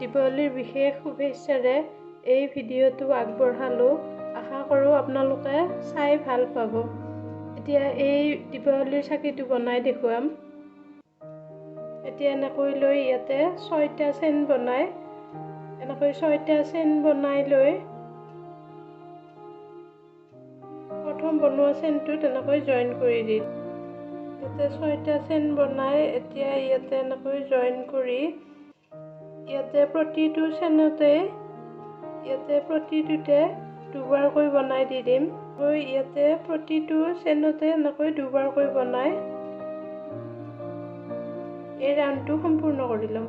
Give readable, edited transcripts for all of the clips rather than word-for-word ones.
দীপাৱলীৰ বিশেষ শুভেচ্ছাৰে এই ভিডিঅ'টো আগবঢ়ালোঁ। আশা কৰোঁ আপোনালোকে চাই ভাল পাব। এতিয়া এই দীপাৱলীৰ চাকিটো বনাই দেখুৱাম। এতিয়া এনেকৈ লৈ ইয়াতে 6টা চেন বনাই লৈ প্ৰথম বনোৱা চেনটোত এনেকৈ জইন কৰি দিম। ইয়াতে 6টা চেন বনাই এতিয়া ইয়াতে এনেকৈ জইন কৰি ইয়াতে প্ৰতিটো চেনতে প্ৰতিটোতে দুবাৰকৈ বনাই দি দিম। ইয়াতে প্ৰতিটো চেনতে এনেকৈ দুবাৰকৈ বনাই এই ৰাউণ্ডটো সম্পূৰ্ণ কৰি ল'ম।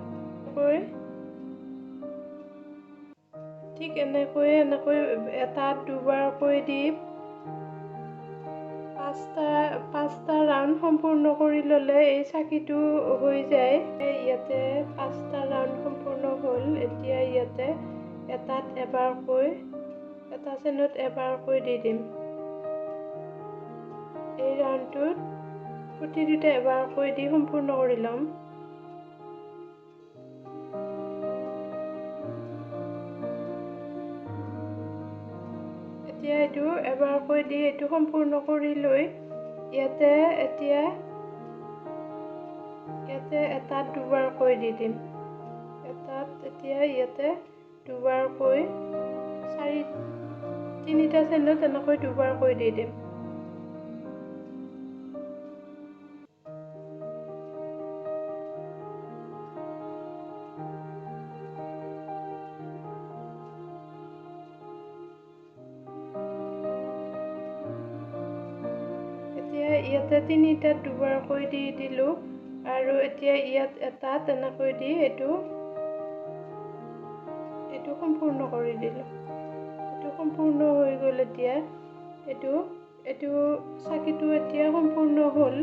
ঠিক এনেকৈ এটাত দুবাৰকৈ দি পাঁচটা ৰাউণ্ড সম্পূৰ্ণ কৰি ল'লে এই চাকিটো হৈ যায়। ইয়াতে 5টা ৰাউণ্ড সম্পূৰ্ণ হ'ল। এতিয়া ইয়াতে এটা চেনত এবাৰকৈ দি দিম। এই ৰাউণ্ডটোত প্ৰতিটোতে এবাৰকৈ দি সম্পূৰ্ণ কৰি ল'ম। এতিয়া এইটো এবাৰকৈ দি এইটো সম্পূৰ্ণ কৰি লৈ ইয়াতে এটাত দুবাৰকৈ দি দিম। এতিয়া ইয়াতে দুবাৰকৈ 3টা চেনত এনেকৈ দুবাৰকৈ দি দিম। ইয়াতে 3টাত দুবাৰকৈ দি দিলোঁ আৰু এতিয়া ইয়াত এটাত এনেকৈ দি এইটো সম্পূৰ্ণ কৰি দিলোঁ। এইটো সম্পূৰ্ণ হৈ গ'ল। এতিয়া এইটো চাকিটো এতিয়া সম্পূৰ্ণ হ'ল।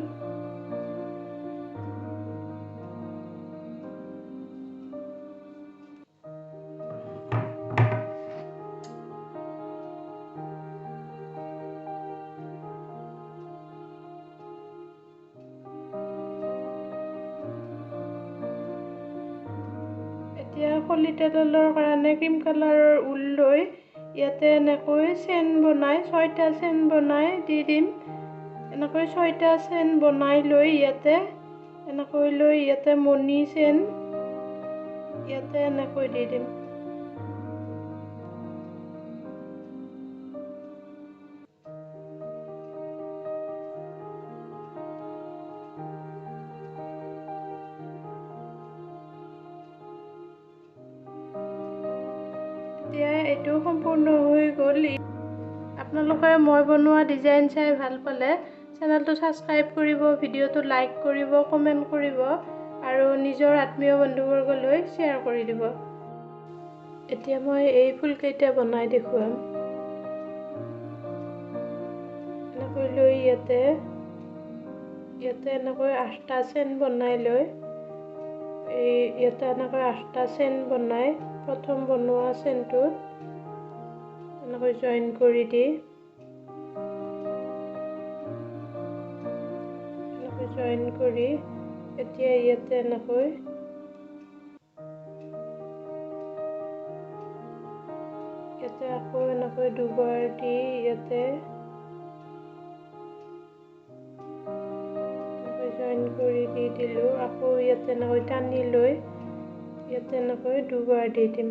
এতিয়া কলিতা তলৰ কাৰণে ক্ৰীম কালাৰৰ ঊল লৈ ইয়াতে এনেকৈ চেন বনাই 6টা চেন বনাই দি দিম। এনেকৈ 6টা চেন বনাই লৈ ইয়াতে মণি চেন ইয়াতে এনেকৈ দি দিম। এতিয়া এইটো সম্পূৰ্ণ হৈ গ'ল। আপোনালোকে মই বনোৱা ডিজাইন চাই ভাল পালে চেনেলটো ছাবস্ক্ৰাইব কৰিব, ভিডিঅ'টো লাইক কৰিব, কমেণ্ট কৰিব আৰু নিজৰ আত্মীয় বন্ধুবৰ্গলৈ শ্বেয়াৰ কৰি দিব। এতিয়া মই এই ফুলকেইটা বনাই দেখুৱাম। এনেকৈ লৈ ইয়াতে এনেকৈ 8টা চেন বনাই লৈ ইয়াতে এনেকৈ 8টা চেন বনাই প্ৰথম বনোৱা চেনটোত এনেকৈ জইন কৰি দি এতিয়া ইয়াতে এনেকৈ আকৌ এনেকৈ দুবাৰ দি ইয়াতে জইন কৰি দি দিলোঁ। আকৌ ইয়াতে এনেকৈ টানি লৈ ইয়াতে এনেকৈ দুবাৰ দি দিম।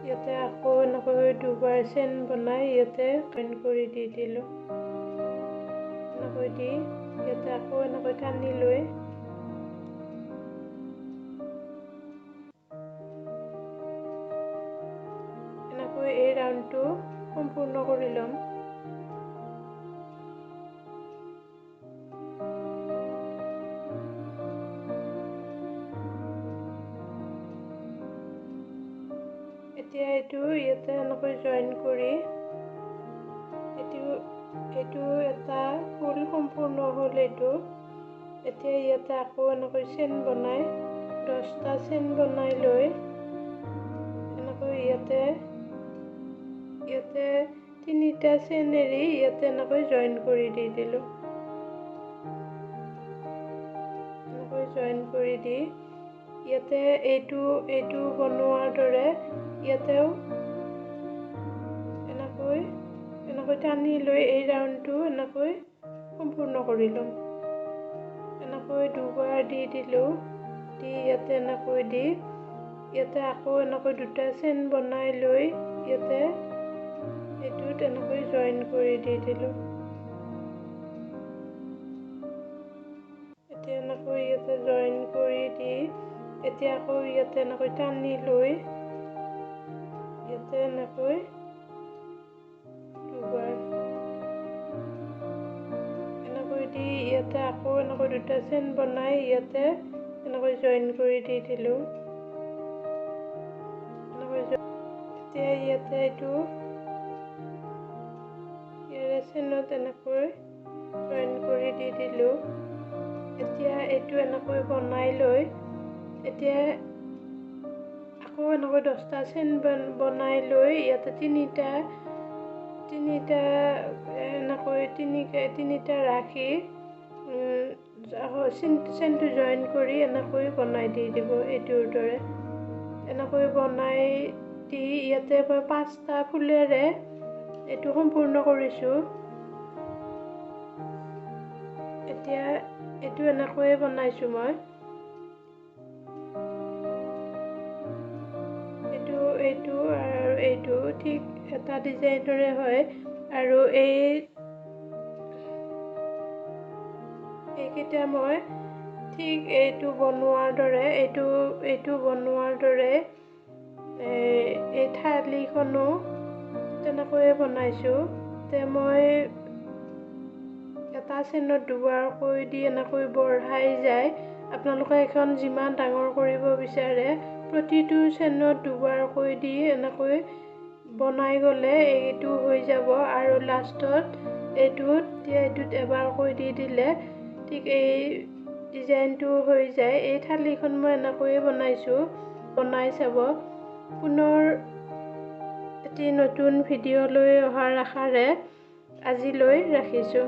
ইয়াতে আকৌ এনেকৈ দুবাৰ চেন বনাই ইয়াতে জইন কৰি দি দিলোঁ। এনেকৈ দি ইয়াতে আকৌ এনেকৈ টানি লৈ এনেকৈ এই ৰাউণ্ডটো সম্পূৰ্ণ কৰি ল'ম। এতিয়া এইটো ইয়াতে এনেকৈ জইন কৰি এইটো এটা ফুল সম্পূৰ্ণ হ'ল। এতিয়া ইয়াতে আকৌ এনেকৈ চেন বনাই 10টা চেন বনাই লৈ এনেকৈ ইয়াতে 3টা চেন এৰি ইয়াতে এনেকৈ জইন কৰি দি দিলোঁ। কৰি দি ইয়াতে এইটো বনোৱাৰ দৰে ইয়াতেও এনেকৈ টানি লৈ এই ৰাউণ্ডটো এনেকৈ সম্পূৰ্ণ কৰি ল'ম। এনেকৈ দুবাৰ দি দিলোঁ, দি ইয়াতে এনেকৈ দি ইয়াতে আকৌ এনেকৈ দুটা চেইন বনাই লৈ ইয়াতে এইটোত এনেকৈ জইন কৰি দি দিলোঁ। এতিয়া এনেকৈ ইয়াতে জইন কৰি দি এতিয়া আকৌ ইয়াতে এনেকৈ টানি লৈ ইয়াতে এনেকৈ দুবাৰ এনেকৈ দি ইয়াতে আকৌ এনেকৈ দুটা চেইন বনাই ইয়াতে এনেকৈ জইন কৰি দি দিলোঁ। এতিয়া ইয়াতে এইটো ইয়াৰে চেইনত এনেকৈ জইন কৰি দি দিলোঁ। এতিয়া এইটো এনেকৈ বনাই লৈ এতিয়া আকৌ এনেকৈ 10টা চেইন বনাই লৈ ইয়াতে তিনিটা এনেকৈ তিনিটা ৰাখি চেইনটো জইন কৰি এনেকৈ বনাই দি দিব এইটোৰ দৰে। এনেকৈ বনাই দি ইয়াতে মই 5টা ফুলেৰে এইটো সম্পূৰ্ণ কৰিছোঁ। এতিয়া এইটো এনেকৈয়ে বনাইছোঁ মই। এইটো আৰু এইটো ঠিক এটা ডিজাইনৰে হয় আৰু এইকেইটা মই ঠিক এইটো বনোৱাৰ দৰে এই থালিখনো তেনেকৈয়ে বনাইছোঁ। মই এটা চেইনত দুবাৰকৈ দি এনেকৈ বঢ়াই যায়। আপোনালোকে এখন যিমান ডাঙৰ কৰিব বিচাৰে প্ৰতিটো চেইনত দুবাৰকৈ দি এনেকৈ বনাই গ'লে এইটো হৈ যাব আৰু লাষ্টত এইটোত এবাৰকৈ দি দিলে ঠিক এই ডিজাইনটো হৈ যায়। এই থালিখন মই এনেকৈয়ে বনাইছোঁ, বনাই চাব। পুনৰ এটি নতুন ভিডিঅ' লৈ অহাৰ আশাৰে আজিলৈ ৰাখিছোঁ।